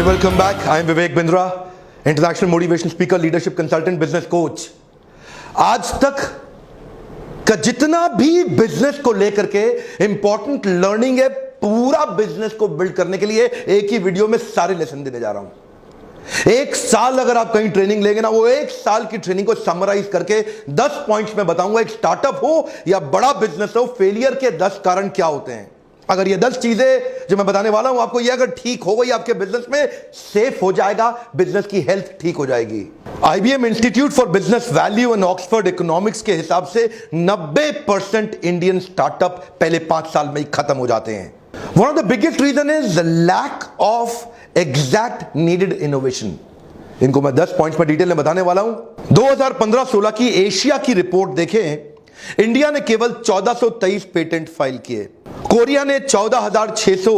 welcome back. I am Vivek Bindra, international motivation speaker, leadership consultant, business coach. आज तक का जितना भी बिजनेस को लेकर के इंपॉर्टेंट लर्निंग है, पूरा बिजनेस को बिल्ड करने के लिए एक ही वीडियो में सारे लेसन देने जा रहा हूं। एक साल अगर आप कहीं ट्रेनिंग लेंगे ना, वो एक साल की ट्रेनिंग को समराइज करके 10 पॉइंट्स में बताऊंगा। एक स्टार्टअप हो या बड़ा बिजनेस हो, फेलियर के 10 कारण क्या होते हैं। अगर ये 10 चीजें जो मैं बताने वाला हूं आपको, ये अगर ठीक हो गई, आपके बिजनेस में सेफ हो जाएगा, बिजनेस की हेल्थ ठीक हो जाएगी। IBM institute for business value and Oxford economics के हिसाब से 90% इंडियन स्टार्टअप पहले 5 साल में ही खत्म हो जाते हैं। One of the biggest reason is the lack of exact needed innovation. इनको मैं 10 पॉइंट्स में डिटेल में बताने वाला हूं। 2015-16 की एशिया की रिपोर्ट देखें, इंडिया ने केवल 1423 पेटेंट फाइल किए, कोरिया ने 14,600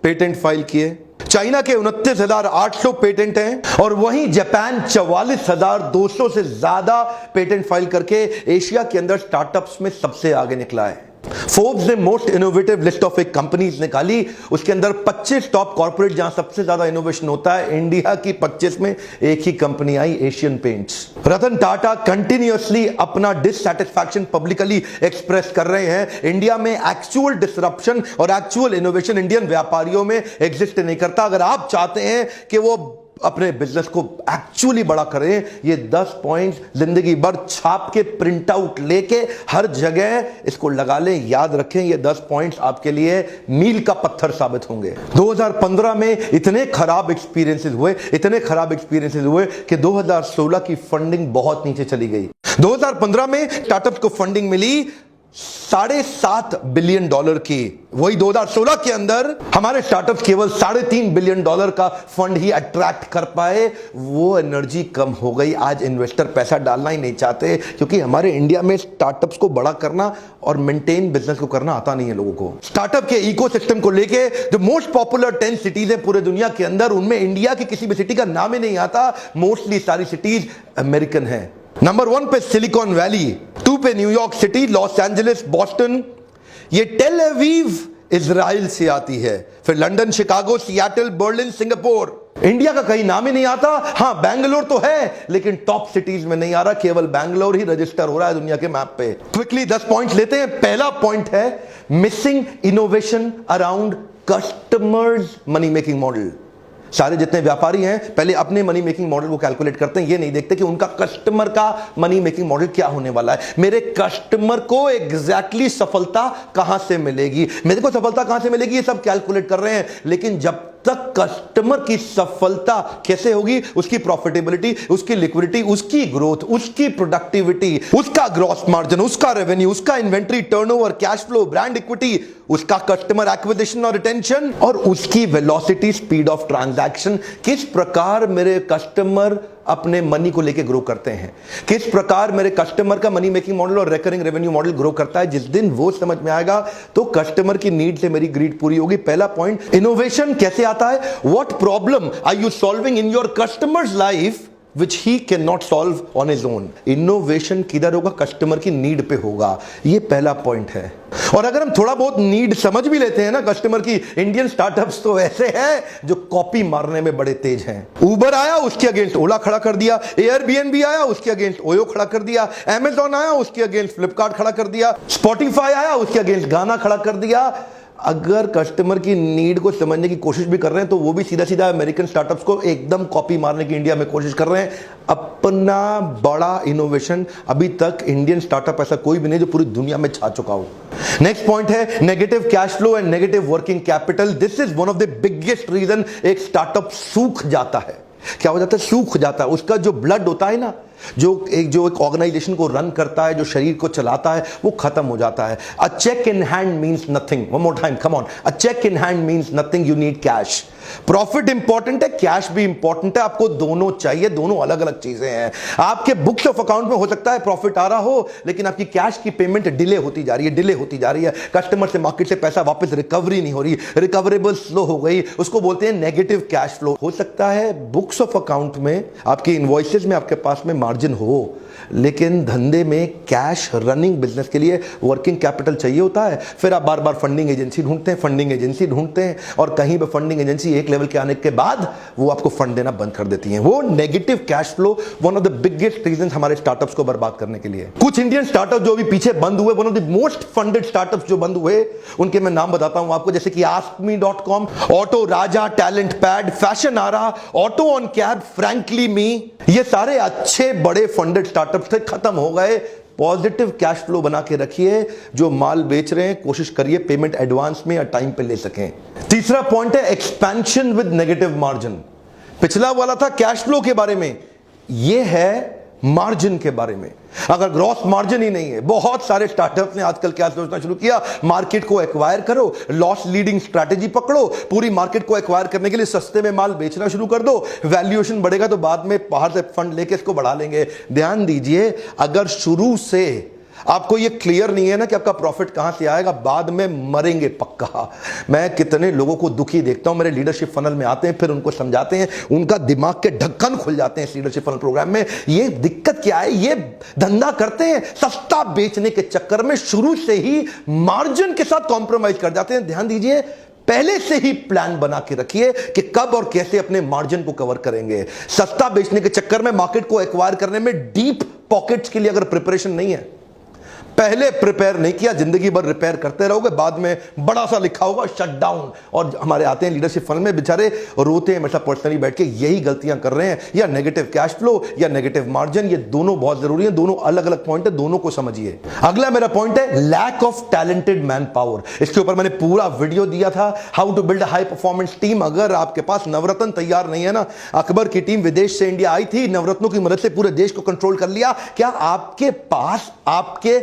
पेटेंट फाइल किए, चाइना के 29,800 पेटेंट हैं, और वहीं जापान 44,200 से ज्यादा पेटेंट फाइल करके एशिया के अंदर स्टार्टअप्स में सबसे आगे निकला है। फोर्ब्स ने मोस्ट इनोवेटिव लिस्ट ऑफ एक कंपनीज निकाली, उसके अंदर 25 टॉप कॉर्पोरेट जहां सबसे ज्यादा इनोवेशन होता है, इंडिया की 25 में एक ही कंपनी आई, Asian paints. Ratan Tata continuously अपना डिससैटिस्फैक्शन पब्लिकली एक्सप्रेस कर रहे हैं। इंडिया में एक्चुअल डिसरप्शन और एक्चुअल इनोवेशन इंडियन व्यापारियों में एग्जिस्ट नहीं करता। अगर आप चाहते हैं कि वो अपने बिजनेस को एक्चुअली बड़ा करें, ये 10 पॉइंट्स जिंदगी भर छाप के प्रिंट आउट लेके हर जगह इसको लगा लें, याद रखें। ये 10 पॉइंट्स आपके लिए मील का पत्थर साबित होंगे। 2015 में इतने खराब एक्सपीरियंसेस हुए कि 2016 की फंडिंग बहुत नीचे चली गई। 2015 में स्टार्टअप्स को फंडिंग मिली $7.5 बिलियन की। वही 2016 के अंदर हमारे स्टार्टअप केवल $3.5 बिलियन का फंड ही अट्रैक्ट कर पाए। वो एनर्जी कम हो गई। आज इन्वेस्टर पैसा डालना ही नहीं चाहते, क्योंकि हमारे इंडिया में स्टार्टअप्स को बड़ा करना और मेंटेन बिजनेस को करना आता नहीं है लोगों को। स्टार्टअप के इकोसिस्टम को लेके जो मोस्ट पॉपुलर 10 सिटीज है पूरे दुनिया के अंदर, उनमें इंडिया की किसी भी सिटी का नाम ही नहीं आता। मोस्टली सारी सिटीज अमेरिकन है। नंबर 1 पे सिलिकॉन वैली, 2 पे New York city, Los Angeles, Boston, ये टेल अवीव इजराइल से आती है, फिर London, Chicago, Seattle, Berlin, Singapore. India का कहीं नाम ही नहीं आता। हां, बैंगलोर तो है, लेकिन टॉप सिटीज में नहीं आ रहा। केवल बैंगलोर ही रजिस्टर हो रहा है दुनिया के मैप पे। क्विकली 10 पॉइंट लेते हैं। पहला पॉइंट है missing innovation around customers money making model. सारे जितने व्यापारी हैं पहले अपने मनी मेकिंग मॉडल को कैलकुलेट करते हैं, ये नहीं देखते कि उनका कस्टमर का मनी मेकिंग मॉडल क्या होने वाला है। मेरे कस्टमर को एग्जैक्टली सफलता कहां से मिलेगी, मेरे को सफलता कहां से मिलेगी, ये सब कैलकुलेट कर रहे हैं। लेकिन जब तक कस्टमर की सफलता कैसे होगी, उसकी प्रॉफिटेबिलिटी, उसकी लिक्विडिटी, उसकी ग्रोथ, उसकी प्रोडक्टिविटी, उसका ग्रॉस मार्जिन, उसका रेवेन्यू, उसका inventory turnover, cash flow, brand equity, उसका कस्टमर एक्विजिशन और रिटेंशन, और उसकी वेलोसिटी, स्पीड ऑफ ट्रांजैक्शन, किस प्रकार मेरे कस्टमर अपने मनी को लेके ग्रो करते हैं, किस प्रकार मेरे कस्टमर का मनी मेकिंग मॉडल और रिकरिंग रेवेन्यू मॉडल ग्रो करता है। जिस दिन वो समझ में आएगा तो कस्टमर की नीड से मेरी ग्रीड पूरी होगी। पहला पॉइंट, इनोवेशन कैसे आता है, what problem are you solving in your customers life which he cannot solve on his own। Innovation किधर होगा, कस्टमर की नीड पे होगा। ये पहला पॉइंट है। और अगर हम थोड़ा बहुत नीड समझ भी लेते हैं ना कस्टमर की, इंडियन स्टार्टअप्स तो ऐसे हैं जो कॉपी मारने में बड़े तेज हैं। उबर आया, उसके अगेंस्ट ओला खड़ा कर दिया। एयरबीएनबी आया, उसके अगेंस्ट ओयो खड़ा कर दिया। अमेज़न आया, उसके अगेंस्ट फ्लिपकार्ट खड़ा कर दिया। स्पॉटिफाई आया, उसके अगेंस्ट गाना खड़ा कर दिया। अगर कस्टमर की नीड को समझने की कोशिश भी कर रहे हैं तो वो भी सीधा सीधा अमेरिकन स्टार्टअप्स को एकदम कॉपी मारने की इंडिया में कोशिश कर रहे हैं। अपना बड़ा इनोवेशन अभी तक इंडियन स्टार्टअप ऐसा कोई भी नहीं जो पूरी दुनिया में छा चुका हो। नेक्स्ट पॉइंट है negative cash flow and negative working capital. This is one of the biggest reason एक स्टार्टअप सूख जाता है। क्या हो जाता है, सूख जाता है। उसका जो ब्लड होता है ना, जो एक ऑर्गेनाइजेशन को रन करता है, जो शरीर को चलाता है, वो खत्म हो जाता है। A cheque in hand means nothing. One more time, come on. A cheque in hand means nothing, you need cash. Profit important है, कैश भी इंपॉर्टेंट है। आपको दोनों चाहिए, दोनों अलग अलग चीजें हैं। आपके बुक्स ऑफ अकाउंट में हो सकता है प्रॉफिट आ रहा हो, लेकिन आपकी कैश की पेमेंट डिले होती जा रही है। कस्टमर से, मार्केट से पैसा वापस रिकवरी नहीं हो रही, रिकवरेबल स्लो हो गई, उसको बोलते हैं नेगेटिव कैश फ्लो। हो सकता है बुक्स ऑफ अकाउंट में, आपकी इनवॉइसेस में आपके पास में मार्जिन हो, लेकिन धंधे में कैश, रनिंग बिजनेस के लिए वर्किंग कैपिटल चाहिए होता है। फिर आप बार बार फंडिंग एजेंसी ढूंढते हैं और कहीं पे फंडिंग एजेंसी किसी एक लेवल के आने के बाद वो आपको फंड देना बंद कर देती हैं। वो negative cash flow one of the biggest reason हमारे स्टार्टअप्स को बर्बाद करने के लिए। कुछ इंडियन स्टार्टअप जो अभी पीछे बंद हुए, one of the most funded startups जो बंद हुए, उनके मैं नाम बताता हूं आपको, जैसे कि askme.com, Auto Raja, Talent Pad, Fashionara, auto on cab, Frankly Me, ये सारे अच्छे बड़े फंडेड स्टार्टअप्स थे, खत्म हो गए। पॉजिटिव कैश फ्लो बना के रखिए, जो माल बेच रहे हैं कोशिश करिए पेमेंट एडवांस में या टाइम पे ले सकें। तीसरा पॉइंट है एक्सपेंशन विद नेगेटिव मार्जिन। पिछला वाला था कैश फ्लो के बारे में, यह है मार्जिन के बारे में। अगर ग्रॉस मार्जिन ही नहीं है, बहुत सारे स्टार्टअप्स ने आजकल क्या सोचना शुरू किया, मार्केट को एक्वायर करो, लॉस लीडिंग स्ट्रैटेजी पकड़ो, पूरी मार्केट को एक्वायर करने के लिए सस्ते में माल बेचना शुरू कर दो, वैल्यूएशन बढ़ेगा तो बाद में बाहर से फंड लेके इसको बढ़ा लेंगे। ध्यान दीजिए, अगर शुरू से आपको ये क्लियर नहीं है ना कि आपका प्रॉफिट कहां से आएगा, बाद में मरेंगे पक्का। मैं कितने लोगों को दुखी देखता हूं, मेरे लीडरशिप फनल में आते हैं, फिर उनको समझाते हैं, उनका दिमाग के ढक्कन खुल जाते हैं इस लीडरशिप फनल प्रोग्राम में। ये दिक्कत क्या है, ये धंधा करते हैं सस्ता बेचने के चक्कर में, शुरू से ही मार्जिन के साथ कॉम्प्रोमाइज कर जाते हैं। ध्यान दीजिए, पहले से ही प्लान बना के रखिए कि कब और कैसे अपने मार्जिन को कवर करेंगे। सस्ता बेचने के चक्कर में, मार्केट को एक्वायर करने में डीप पॉकेट्स के लिए अगर प्रिपरेशन नहीं है, पहले प्रिपेयर नहीं किया, जिंदगी भर रिपेयर करते रहोगे, बाद में बड़ा सा लिखा होगा शट डाउन। और हमारे आते हैं लीडरशिप फंड में, बेचारे रोते हैं, मतलब पर्सनली बैठ के यही गलतियां कर रहे हैं, या नेगेटिव कैश फ्लो या नेगेटिव मार्जिन। ये दोनों बहुत जरूरी है, दोनों अलग अलग पॉइंट है, दोनों को समझिए। अगला मेरा पॉइंट है lack of talented man power. इसके ऊपर मैंने पूरा वीडियो दिया था, how to build high performance team. अगर आपके पास नवरत्न तैयार नहीं है ना, अकबर की टीम विदेश से इंडिया आई थी, नवरत्नों की मदद से पूरे देश को कंट्रोल कर लिया। क्या आपके पास आपके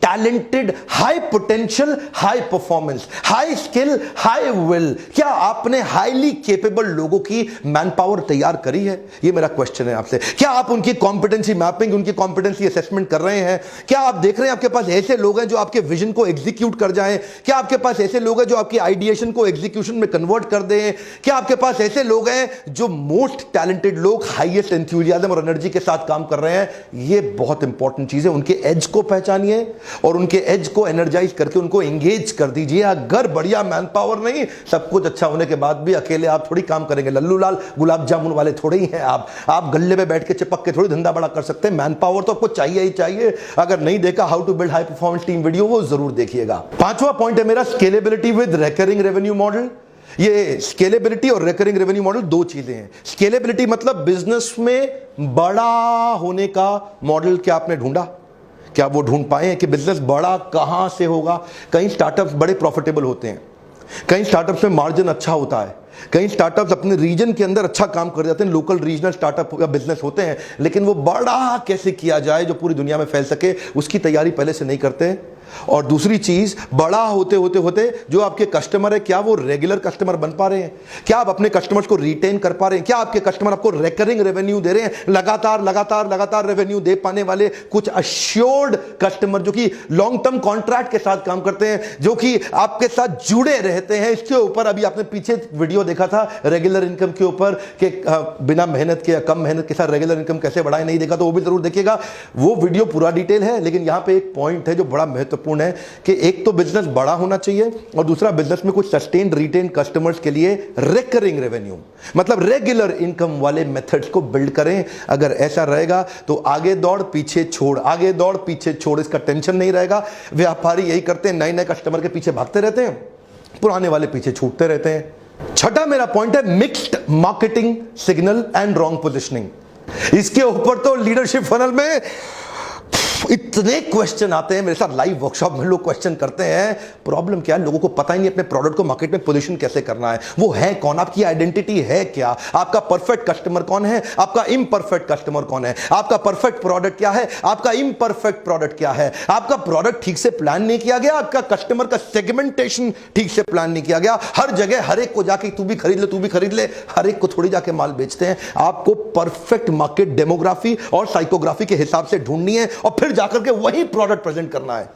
talented, high potential, high performance, high skill, high will, क्या आपने हाईली केपेबल लोगों की मैन पावर तैयार करी है? ये मेरा क्वेश्चन है आपसे। क्या आप उनकी कॉम्पिटेंसी मैपिंग, उनकी कॉम्पिटेंसी असेसमेंट कर रहे हैं? क्या आप देख रहे हैं आपके पास ऐसे लोग हैं जो आपके विजन को एग्जीक्यूट कर जाएं? क्या आपके पास ऐसे लोग हैं जो आपकी आइडिएशन को एग्जीक्यूशन में कन्वर्ट कर दें? क्या आपके पास ऐसे लोग हैं जो मोस्ट टैलेंटेड लोग हाईएस्ट एंथुसियाज्म और एनर्जी के साथ काम कर रहे हैं? ये बहुत इंपॉर्टेंट चीज है। उनके एज को पहचानिए और उनके एज को एनर्जाइज करके उनको एंगेज कर दीजिए। अगर बढ़िया मैन पावर नहीं, सब कुछ अच्छा होने के बाद भी अकेले आप थोड़ी काम करेंगे, लल्लू लाल गुलाब जामुन वाले थोड़े ही हैं आप गल्ले पे बैठ के चिपक के थोड़ी धंधा बड़ा कर सकते हैं। मैन पावर तो आपको चाहिए ही चाहिए। अगर नहीं देखा how to build high performance team video, वो जरूर देखिएगा। पांचवा पॉइंट है मेरा scalability with recurring revenue model. ये स्केलेबिलिटी और रिकरिंग रेवेन्यू मॉडल दो चीजें हैं। स्केलेबिलिटी मतलब बिजनेस में बड़ा होने का मॉडल क्या आपने ढूंढा? क्या वो ढूंढ पाए हैं कि बिजनेस बड़ा कहां से होगा? कई स्टार्टअप्स बड़े प्रॉफिटेबल होते हैं, कई स्टार्टअप्स में मार्जिन अच्छा होता है, कई स्टार्टअप्स अपने रीजन के अंदर अच्छा काम कर जाते हैं, लोकल रीजनल स्टार्टअप का बिजनेस होते हैं, लेकिन वो बड़ा कैसे किया जाए जो पूरी दुनिया में फैल सके, उसकी तैयारी पहले से नहीं करते। और दूसरी चीज, बड़ा होते होते होते जो आपके कस्टमर है, क्या वो रेगुलर कस्टमर बन पा रहे हैं? क्या आप अपने कस्टमर्स को रिटेन कर पा रहे हैं? क्या आपके कस्टमर आपको रिकरिंग रेवेन्यू दे रहे हैं? लगातार लगातार लगातार रेवेन्यू दे पाने वाले कुछ अश्योर्ड कस्टमर जो कि लॉन्ग टर्म कॉन्ट्रैक्ट के साथ काम करते हैं, जो कि आपके साथ जुड़े रहते हैं। इसके ऊपर अभी आपने पीछे वीडियो देखा था रेगुलर इनकम के ऊपर कि बिना मेहनत के या कम मेहनत के साथ रेगुलर इनकम कैसे बढ़ाएं, नहीं देखा तो वो भी जरूर देखिएगा। वो वीडियो पूरा डिटेल है, लेकिन यहां पे एक पॉइंट है जो बड़ा महत्वपूर्ण है कि एक तो बिजनेस बड़ा होना चाहिए और दूसरा बिजनेस में कुछ सस्टेन्ड रिटेन कस्टमर्स के लिए रिकरिंग रेवेन्यू, मतलब रेगुलर इनकम वाले मेथड्स को बिल्ड करें। अगर ऐसा रहेगा तो आगे दौड़ पीछे छोड़, आगे दौड़ पीछे छोड़, इसका टेंशन नहीं रहेगा। व्यापारी यही करते हैं, नए नए कस्टमर के पीछे भागते रहते हैं, पुराने वाले पीछे छूटते रहते हैं। छठा मेरा पॉइंट है mixed marketing signal and wrong positioning. इसके ऊपर तो लीडरशिप फनल में इतने क्वेश्चन आते हैं, मेरे साथ लाइव वर्कशॉप में लोग क्वेश्चन करते हैं। प्रॉब्लम क्या है, लोगों को पता ही नहीं अपने प्रोडक्ट को मार्केट में पोजीशन कैसे करना है। वो है कौन, आपकी आइडेंटिटी है क्या, आपका परफेक्ट कस्टमर कौन है, आपका इम्परफेक्ट कस्टमर कौन है, आपका परफेक्ट प्रोडक्ट क्या है, आपका इम्परफेक्ट प्रोडक्ट क्या है। आपका प्रोडक्ट ठीक से प्लान नहीं किया गया, आपका कस्टमर का सेगमेंटेशन ठीक से प्लान नहीं किया गया। हर जगह हर एक को जाके तू भी खरीद ले, तू भी खरीद ले, हर एक को थोड़ी जाके माल बेचते हैं। आपको परफेक्ट मार्केट डेमोग्राफी और साइकोग्राफी के हिसाब से ढूंढनी है और फिर जाकर के वही प्रोडक्ट प्रेजेंट करना है।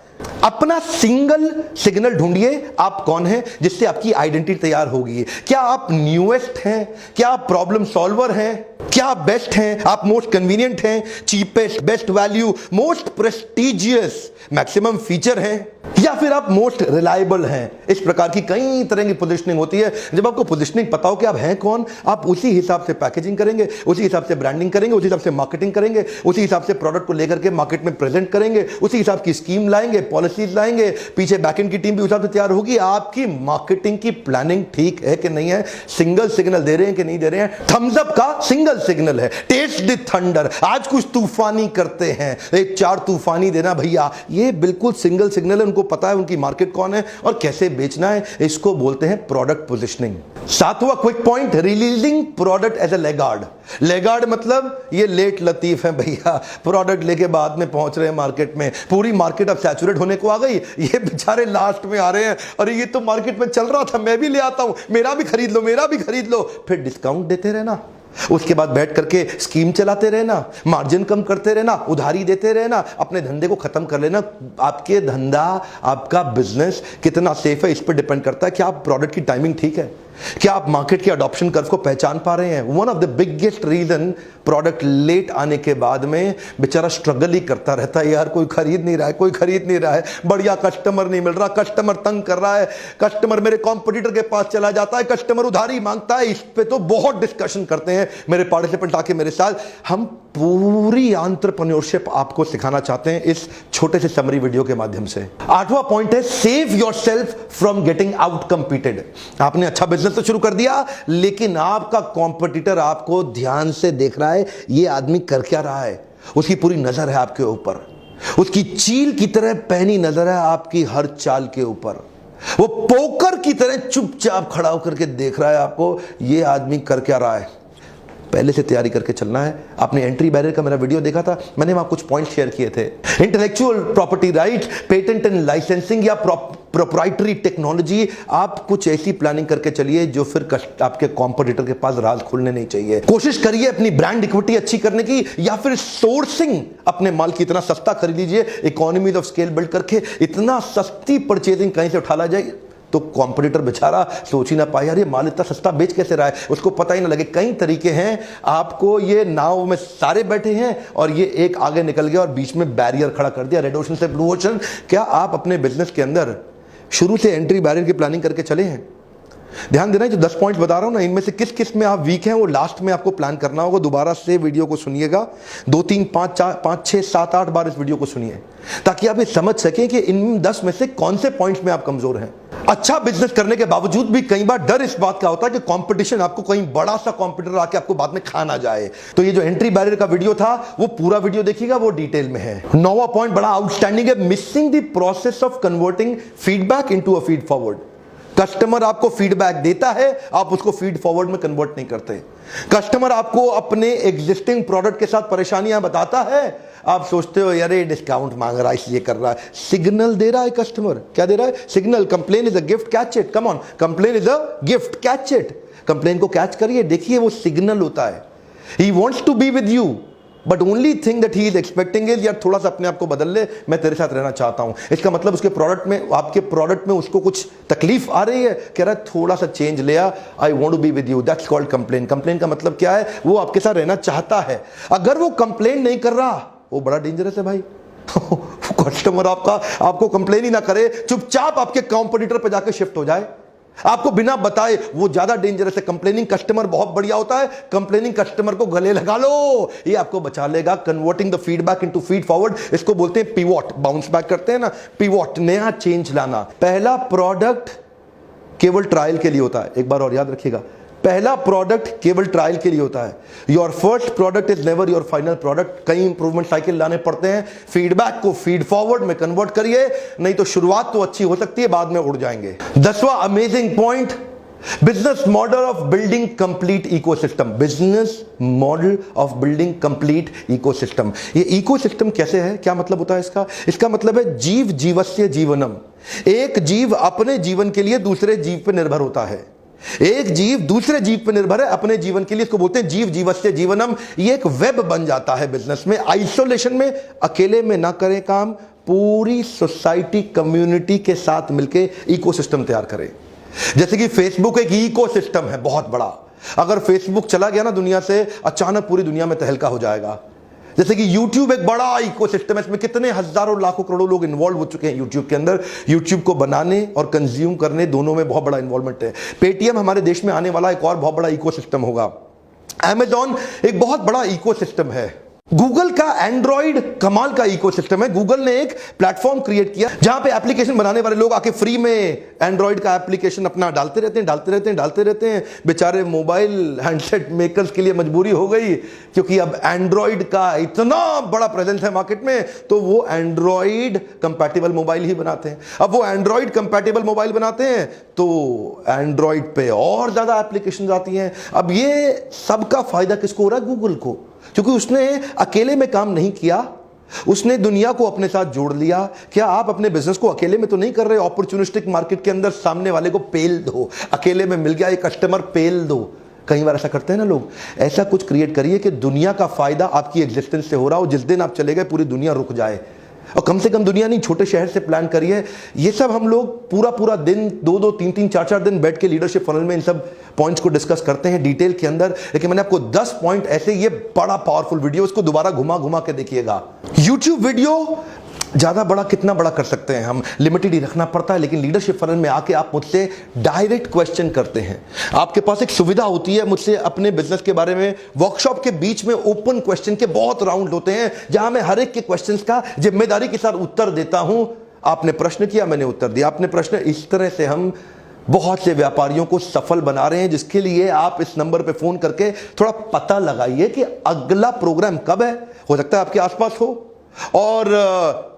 अपना सिंगल सिग्नल ढूंढिए, आप कौन हैं, जिससे आपकी आइडेंटिटी तैयार होगी। क्या आप न्यूएस्ट हैं, क्या आप प्रॉब्लम सॉल्वर हैं, क्या आप बेस्ट हैं, आप मोस्ट कन्वीनियंट हैं, cheapest, best value, most prestigious, maximum feature हैं, या फिर आप मोस्ट रिलायबल हैं। इस प्रकार की कई तरह की पोजीशनिंग होती है। जब आपको पोजीशनिंग पता हो कि आप हैं कौन, आप उसी हिसाब से पैकेजिंग करेंगे, उसी हिसाब से ब्रांडिंग करेंगे, उसी हिसाब से मार्केटिंग करेंगे, उसी हिसाब से प्रोडक्ट को लेकर के मार्केट में प्रेजेंट करेंगे, उसी हिसाब की स्कीम लाएंगे, पॉलिसीज लाएंगे, पीछे बैकएंड की टीम भी उस हिसाब से तैयार होगी। आपकी मार्केटिंग की प्लानिंग ठीक है कि नहीं है, सिंगल सिग्नल दे रहे हैं कि नहीं दे रहे हैं। थम्स अप का सिंगल सिग्नल है, टेस्ट द थंडर, आज कुछ तूफानी करते हैं, एक 4 तूफानी देना भैया, ये बिल्कुल सिंगल सिग्नल है। उनको पता है उनकी मार्केट कौन है और कैसे बेचना है। इसको बोलते हैं प्रोडक्ट पोजीशनिंग। 7वां quick point, releasing product as a laggard. Laggard मतलब ये लेट लतीफ है भैया, प्रोडक्ट लेके बाद में पहुंच रहे हैं मार्केट में, पूरी मार्केट अब सैचुरेट होने को आ गई, ये बेचारे लास्ट में आ रहे हैं, अरे ये तो मार्केट में चल रहा था, मैं भी ले आता हूं, मेरा भी खरीद लो, मेरा भी खरीद लो। फिर डिस्काउंट देते रहना, उसके बाद बैठ करके स्कीम चलाते रहना, मार्जिन कम करते रहना, उधारी देते रहना, अपने धंधे को खत्म कर लेना। आपके धंधा, आपका बिजनेस कितना सेफ है इस पर डिपेंड करता है कि आप प्रोडक्ट की टाइमिंग ठीक है, क्या आप मार्केट के अडॉप्शन कर्व को पहचान पा रहे हैं। One of the biggest reason product late आने के बाद में बेचारा स्ट्रगल ही करता रहता है, यार कोई खरीद नहीं रहा है, कोई खरीद नहीं रहा है, बढ़िया कस्टमर नहीं मिल रहा, कस्टमर तंग कर रहा है, कस्टमर मेरे कॉम्पिटिटर के पास चला जाता है, कस्टमर उधारी मांगता है। इस पे तो बहुत डिस्कशन करते हैं मेरे पार्टिसिपेंट आके मेरे साथ। हम पूरी एंटरप्रेन्योरशिप आपको सिखाना चाहते हैं इस छोटे से समरी वीडियो के माध्यम से। 8वां पॉइंट है, save yourself from getting out competed. आपने अच्छा बिजनेस तो शुरू कर दिया, लेकिन आपका कॉम्पिटिटर आपको ध्यान से देख रहा है, ये आदमी कर क्या रहा है, उसकी पूरी नजर है आपके ऊपर, उसकी चील की तरह पहनी नजर है आपकी हर चाल के ऊपर, वो पोकर की तरह चुपचाप खड़ा होकर के देख रहा है आपको, ये आदमी कर क्या रहा है। पहले से तैयारी करके चलना है। आपने एंट्री बैरियर का मेरा वीडियो देखा था, मैंने वहां कुछ पॉइंट शेयर किए थे। Intellectual property right, patent and licensing या प्रोप्राइटरी टेक्नोलॉजी, आप कुछ ऐसी प्लानिंग करके चलिए जो फिर आपके कॉम्पिटिटर के पास राज खुलने नहीं चाहिए। कोशिश करिए अपनी ब्रांड इक्विटी अच्छी करने की, या फिर सोर्सिंग अपने माल की इतना सस्ता खरीद लीजिए, इकोनॉमीज ऑफ स्केल बिल्ड करके इतना सस्ती परचेजिंग कहीं से उठा ला जाए तो कॉम्पिटिटर बेचारा सोच ही ना पाए, यार ये माल इतना सस्ता बेच कैसे रहा है, उसको पता ही ना लगे। कई तरीके हैं, आपको ये नाव में सारे बैठे हैं और ये एक आगे निकल गया और बीच में बैरियर खड़ा कर दिया, रेड ओशन से ब्लू ओशन। क्या आप अपने बिजनेस के अंदर शुरू से एंट्री बैरियर की प्लानिंग करके चले हैं? ध्यान देना, जो 10 पॉइंट बता रहा हूं ना, इनमें से किस किस में आप वीक हैं वो लास्ट में आपको प्लान करना होगा। दोबारा से वीडियो को सुनिएगा, 2 3 5 4 5 6 7 8 बार इस वीडियो को सुनिए, ताकि आप ये समझ सकें कि इन 10 में से कौन से पॉइंट्स में आप कमजोर हैं। अच्छा बिजनेस करने के बावजूद भी कई बार डर इस बात का होता है कि कंपटीशन, आपको कहीं बड़ा सा कंपटीटर आके आपको बाद में खा ना जाए। तो ये जो एंट्री बैरियर का वीडियो था, वो पूरा वीडियो देखिएगा, वो डिटेल में है। 9वां पॉइंट बड़ा आउटस्टैंडिंग है, missing the process of converting feedback into a feed forward. Customer आपको फीडबैक देता है, आप उसको फीड फॉरवर्ड में कन्वर्ट नहीं करते। कस्टमर आपको अपने एग्जिस्टिंग प्रोडक्ट के साथ परेशानियां बताता है, आप सोचते हो यार ये डिस्काउंट मांग रहा है इसलिए कर रहा है। सिग्नल दे रहा है कस्टमर, क्या दे रहा है? Signal. Complain is a gift, catch it, come on, complain is a gift, catch it. Complain को कैच करिए, देखिए वो सिग्नल होता है। He wants to be with you, but only thing that he is expecting is, यार थोड़ा सा अपने आप को बदल ले, मैं तेरे साथ रहना चाहता हूं। इसका मतलब उसके प्रोडक्ट में, आपके प्रोडक्ट में उसको कुछ तकलीफ आ रही है, कह रहा है थोड़ा सा चेंज ले आ, I want to be with you, that's called complain. Complain का मतलब क्या है? वो आपके साथ रहना चाहता है। अगर वो कंप्लेन नहीं कर रहा, वो बड़ा डेंजरस है भाई। कस्टमर आपको कंप्लेन ही ना करे, चुपचाप आपके कॉम्पिटिटर पे जाकर शिफ्ट हो जाए, आपको बिना बताए, वो ज्यादा डेंजरस है। कंप्लेनिंग कस्टमर बहुत बढ़िया होता है, कंप्लेनिंग कस्टमर को गले लगा लो, ये आपको बचा लेगा। Converting the feedback into feed forward, इसको बोलते हैं पिवॉट। बाउंस बैक करते हैं ना, पिवॉट, नया चेंज लाना। पहला प्रोडक्ट केवल ट्रायल के लिए होता है, एक बार और याद रखिएगा, पहला प्रोडक्ट केवल ट्रायल के लिए होता है। Your first product is never your final product. कई इंप्रूवमेंट साइकिल लाने पड़ते हैं, फीडबैक को फीड फॉरवर्ड में कन्वर्ट करिए, नहीं तो शुरुआत तो अच्छी हो सकती है, बाद में उड़ जाएंगे। 10वां amazing point, business model of building complete ecosystem. Business model of building complete ecosystem. ये इकोसिस्टम कैसे है, क्या मतलब होता है इसका? इसका मतलब है जीव जीवस्य जीवनम। एक जीव अपने जीवन के लिए दूसरे जीव पर निर्भर होता है, एक जीव दूसरे जीव पर निर्भर है अपने जीवन के लिए, इसको बोलते हैं जीव जीवस्य जीवनम। ये एक वेब बन जाता है बिजनेस में। आइसोलेशन में, अकेले में ना करें काम, पूरी सोसाइटी कम्युनिटी के साथ मिलकर इकोसिस्टम तैयार करें। जैसे कि फेसबुक एक इकोसिस्टम है बहुत बड़ा, अगर फेसबुक चला गया ना दुनिया से, अचानक पूरी दुनिया में तहलका हो जाएगा। जैसे कि YouTube एक बड़ा इकोसिस्टम है, इसमें कितने हजारों लाखों करोड़ों लोग इन्वॉल्व हो चुके हैं YouTube के अंदर। YouTube को बनाने और कंज्यूम करने दोनों में बहुत बड़ा इन्वॉल्वमेंट है। पेटीएम हमारे देश में आने वाला एक और बहुत बड़ा इकोसिस्टम होगा। Amazon एक बहुत बड़ा इकोसिस्टम है। गूगल का एंड्रॉइड कमाल का इकोसिस्टम है। गूगल ने एक प्लेटफॉर्म क्रिएट किया जहां पे एप्लीकेशन बनाने वाले लोग आके फ्री में एंड्रॉइड का एप्लीकेशन अपना डालते रहते हैं। बेचारे मोबाइल हैंडसेट मेकर्स के लिए मजबूरी हो गई, क्योंकि अब एंड्रॉइड का इतना बड़ा प्रेजेंस है मार्केट में, तो वो एंड्रॉइड कंपैटिबल मोबाइल ही बनाते हैं। अब वो एंड्रॉइड कंपैटिबल मोबाइल बनाते हैं तो एंड्रॉइड पे और ज्यादा एप्लीकेशन आती हैं। अब ये सबका फायदा किसको हो रहा है? गूगल को, क्योंकि उसने अकेले में काम नहीं किया, उसने दुनिया को अपने साथ जोड़ लिया। क्या आप अपने बिजनेस को अकेले में तो नहीं कर रहे? अपॉर्चुनिस्टिक मार्केट के अंदर सामने वाले को पेल दो, अकेले में मिल गया ये कस्टमर, पेल दो। कई बार ऐसा करते हैं ना लोग। ऐसा कुछ क्रिएट करिए कि दुनिया का फायदा आपकी एग्जिस्टेंस से हो रहा हो। जिस दिन आप चले गए पूरी दुनिया रुक जाए, और कम से कम दुनिया नहीं, छोटे शहर से प्लान करिए। ये सब हम लोग पूरा दिन 2-2, 3-3, 4-4 दिन बैठ के लीडरशिप फनल में इन सब पॉइंट्स को डिस्कस करते हैं डिटेल के अंदर। लेकिन मैंने आपको 10 पॉइंट ऐसे, ये बड़ा पावरफुल वीडियो, इसको दोबारा घुमा के देखिएगा। YouTube वीडियो ज्यादा बड़ा कितना बड़ा कर सकते हैं हम, लिमिटेड ही रखना पड़ता है। लेकिन लीडरशिप फनल में आके आप मुझसे डायरेक्ट क्वेश्चन करते हैं। आपके पास एक सुविधा होती है मुझसे अपने बिजनेस के बारे में, वर्कशॉप के बीच में ओपन क्वेश्चन के बहुत राउंड होते हैं, जहां मैं हर एक के क्वेश्चंस का जिम्मेदारी के साथ उत्तर देता हूं। आपने प्रश्न किया, मैंने उत्तर दिया, आपने प्रश्न। इस तरह से हम बहुत से व्यापारियों को सफल बना रहे हैं, जिसके लिए आप इस नंबर पे फोन करके थोड़ा पता लगाइए कि अगला प्रोग्राम कब है। हो सकता है आपके आसपास हो, और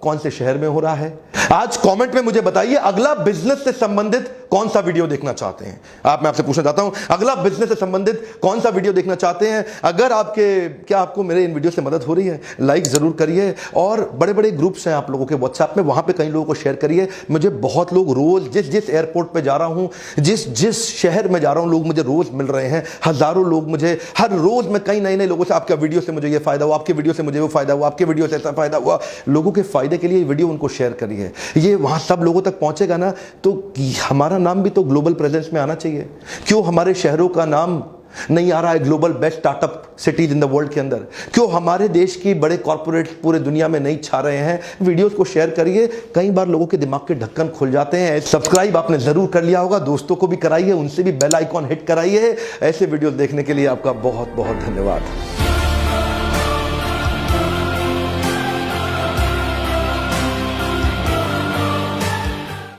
कौन से शहर में हो रहा है। आज कमेंट में मुझे बताइए अगला बिजनेस से संबंधित कौन सा वीडियो देखना चाहते हैं आप। मैं आपसे पूछना चाहता हूं, अगला बिजनेस से संबंधित कौन सा वीडियो देखना चाहते हैं। अगर क्या आपको मेरे इन वीडियो से मदद हो रही है, लाइक जरूर करिए। और बड़े बड़े ग्रुप्स हैं आप लोगों के व्हाट्सएप में, वहां पे कई लोगों को शेयर करिए। मुझे बहुत लोग रोज जिस एयरपोर्ट पे जा रहा हूं, जिस शहर में जा रहा हूं, लोग मुझे रोज मिल रहे हैं। हजारों लोग मुझे हर रोज, मैं कई नए लोगों से, आपका वीडियो से मुझे ये फायदा हुआ, आपके वीडियो से मुझे वो फायदा हुआ, आपके वीडियो से ऐसा फायदा हुआ। लोगों के फायदे के लिए वीडियो उनको शेयर करिए। ये वहां सब लोगों तक पहुंचेगा ना, तो हमारा नाम भी तो ग्लोबल प्रेजेंस में आना चाहिए। क्यों हमारे शहरों का नाम नहीं आ रहा है global best startup cities in the world के अंदर? क्यों हमारे देश की बड़े कॉर्पोरेट पूरे दुनिया में नहीं छा रहे हैं? वीडियोस को शेयर करिए। कई बार लोगों के दिमाग के ढक्कन खुल जाते हैं। सब्सक्राइब आपने जरूर कर लिया होगा, दोस्तों को भी कराइए, उनसे भी बेल आइकॉन हिट कराइए। ऐसे वीडियो देखने के लिए आपका बहुत बहुत धन्यवाद।